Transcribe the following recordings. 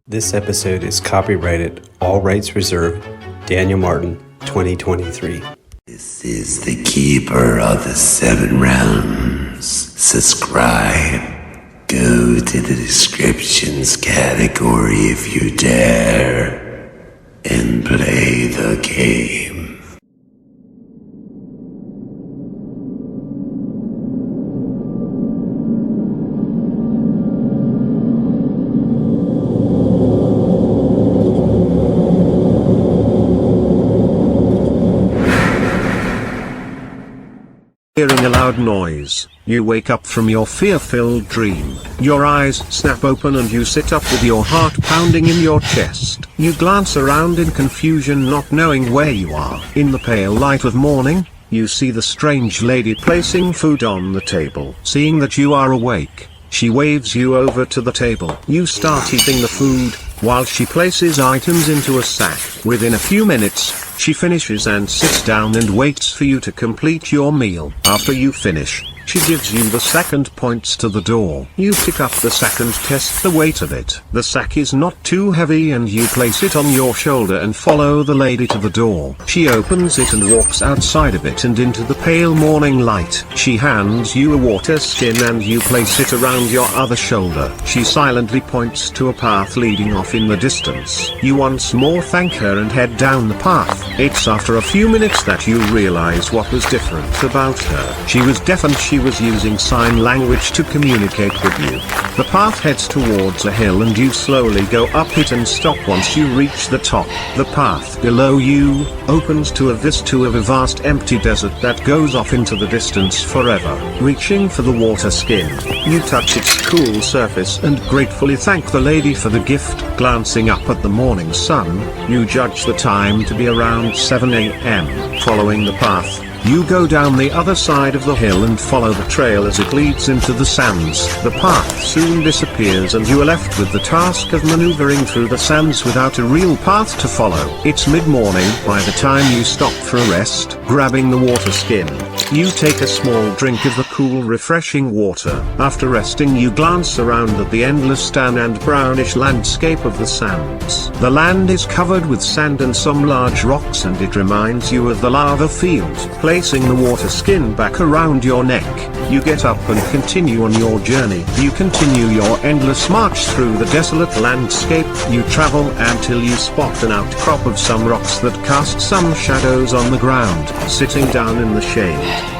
This episode is copyrighted, all rights reserved, Daniel Martin, 2023. This is the Keeper of the Seven Realms. Subscribe. Go to the descriptions category if you dare, and play the game. Hearing a loud noise, you wake up from your fear-filled dream. Your eyes snap open and you sit up with your heart pounding in your chest. You glance around in confusion, not knowing where you are. In the pale light of morning, you see the strange lady placing food on the table. Seeing that you are awake, she waves you over to the table. You start eating the food, while she places items into a sack. Within a few minutes, she finishes and sits down and waits for you to complete your meal. After you finish, she gives you the sack and points to the door. You pick up the sack and test the weight of it. The sack is not too heavy and you place it on your shoulder and follow the lady to the door. She opens it and walks outside of it and into the pale morning light. She hands you a water skin and you place it around your other shoulder. She silently points to a path leading off in the distance. You once more thank her and head down the path. It's after a few minutes that you realize what was different about her. She was deaf and she was using sign language to communicate with you. The path heads towards a hill and you slowly go up it and stop once you reach the top. The path below you opens to a vista of a vast empty desert that goes off into the distance forever. Reaching for the water skin, you touch its cool surface and gratefully thank the lady for the gift. Glancing up at the morning sun, you judge the time to be around 7 a.m. Following the path, you go down the other side of the hill and follow the trail as it leads into the sands. The path soon disappears and you are left with the task of maneuvering through the sands without a real path to follow. It's mid-morning by the time you stop for a rest. Grabbing the water skin, you take a small drink of the cool refreshing water. After resting you glance around at the endless tan and brownish landscape of the sands. The land is covered with sand and some large rocks and it reminds you of the lava field. Placing the water skin back around your neck, you get up and continue on your journey. You continue your endless march through the desolate landscape. You travel until you spot an outcrop of some rocks that cast some shadows on the ground. Sitting down in the shade,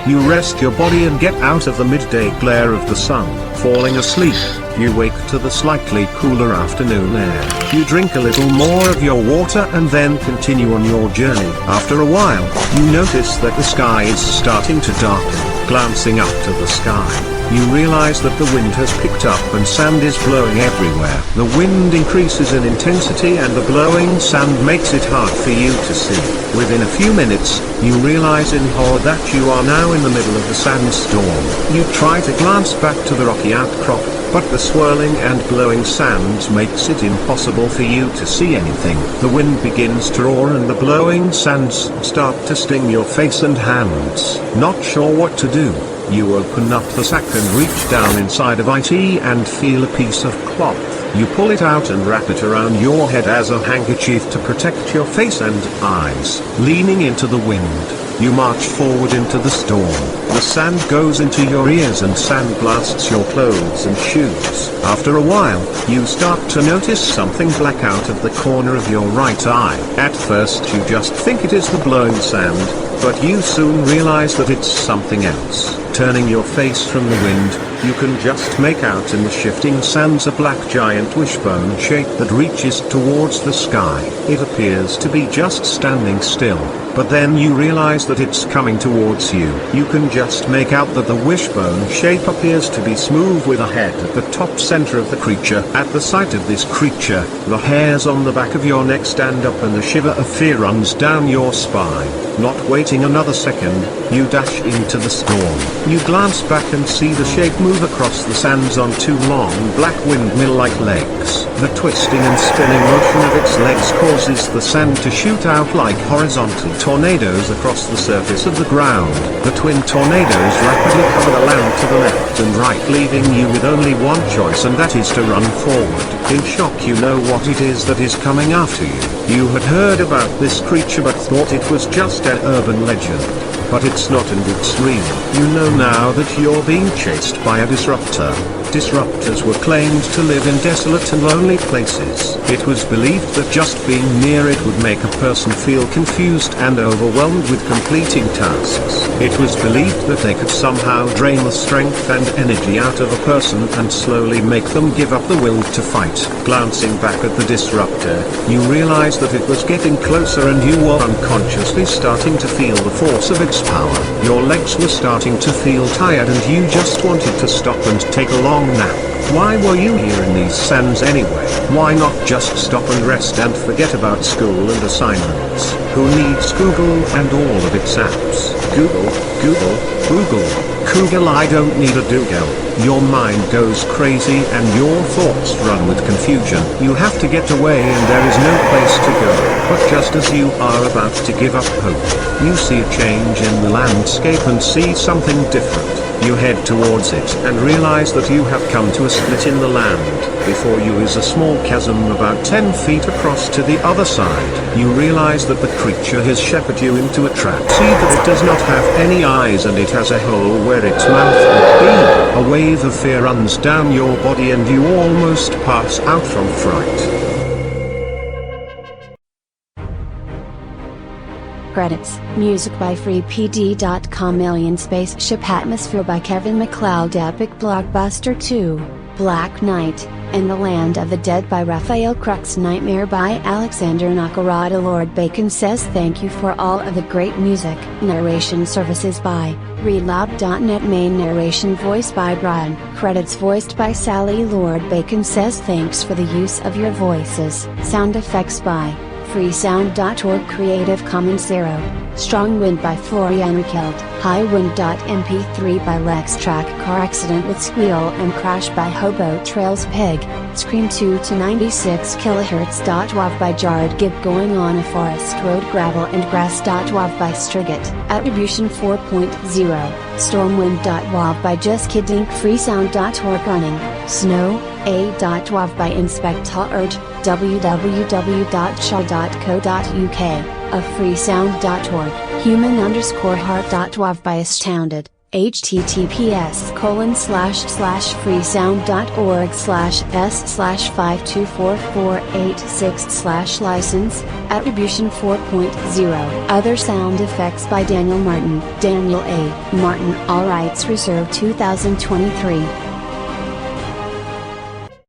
you rest your body and get out of the midday glare of the sun. Falling asleep, you wake to the slightly cooler afternoon air. You drink a little more of your water and then continue on your journey. After a while, you notice that the sky is starting to darken. Glancing up to the sky, you realize that the wind has picked up and sand is blowing everywhere. The wind increases in intensity and the blowing sand makes it hard for you to see. Within a few minutes, you realize in horror that you are now in the middle of a sandstorm. You try to glance back to the rocky outcrop, but the swirling and blowing sand makes it impossible for you to see anything. The wind begins to roar and the blowing sands start to sting your face and hands. Not sure what to do, you open up the sack and reach down inside of it and feel a piece of cloth. You pull it out and wrap it around your head as a handkerchief to protect your face and eyes. Leaning into the wind, you march forward into the storm. The sand goes into your ears and sand blasts your clothes and shoes. After a while, you start to notice something black out of the corner of your right eye. At first you just think it is the blowing sand, but you soon realize that it's something else. Turning your face from the wind, you can just make out in the shifting sands a black giant wishbone shape that reaches towards the sky. It appears to be just standing still, but then you realize that it's coming towards you. You can just make out that the wishbone shape appears to be smooth with a head at the top center of the creature. At the sight of this creature, the hairs on the back of your neck stand up and a shiver of fear runs down your spine. Not waiting another second, you dash into the storm. You glance back and see the shape move across the sands on two long black windmill-like legs. The twisting and spinning motion of its legs causes the sand to shoot out like horizontal tornadoes across the surface of the ground. The twin tornadoes rapidly cover the land to the left and right, leaving you with only one choice, and that is to run forward. In shock, you know what it is that is coming after you. You had heard about this creature but thought it was just an urban legend. But it's not, and it's real. You know now that you're being chased by a disruptor. Disruptors were claimed to live in desolate and lonely places. It was believed that just being near it would make a person feel confused and overwhelmed with completing tasks. It was believed that they could somehow drain the strength and energy out of a person and slowly make them give up the will to fight. Glancing back at the disruptor, you realized that it was getting closer and you were unconsciously starting to feel the force of its power. Your legs were starting to feel tired and you just wanted to stop and take a long nap. Why were you here in these sands anyway? Why not just stop and rest and forget about school and assignments? Who needs Google and all of its apps? Google. I don't need a Google. Your mind goes crazy and your thoughts run with confusion. You have to get away and there is no place to go. But just as you are about to give up hope, you see a change in the landscape and see something different. You head towards it and realize that you have come to a split in the land. Before you is a small chasm about 10 feet across to the other side. You realize that the creature has shepherded you into a trap. See that it does not have any eyes and it has a hole where its mouth would be. A wave of fear runs down your body and you almost pass out from fright. Credits: music by FreePD.com, Alien Spaceship Atmosphere by Kevin MacLeod, Epic Blockbuster 2, Black Knight, and the Land of the Dead by Raphael Crux, Nightmare by Alexander Nakarada. Lord Bacon says thank you for all of the great music. Narration services by ReadLoud.net. Main narration voiced by Brian. Credits voiced by Sally. Lord Bacon says thanks for the use of your voices. Sound effects by freesound.org. Creative Commons 0. Strong Wind by Florian Rickeld. High Wind.mp3 by Lex. Track Car Accident with Squeal and Crash by Hobo Trails Pig. Scream 2 to 96 kHz.wav by Jared Gibb. Going on a Forest Road. Gravel and Grass.wav by Striget. Attribution 4.0. Stormwind.wav by Just Kidding. Freesound.org. Running Snow A.wav by Inspector www.shaw.co.uk, of freesound.org, human_heart.wav by Astounded, https://freesound.org/s/52448/license, attribution 4.0. Other sound effects by Daniel Martin. Daniel A. Martin, all rights reserved. 2023.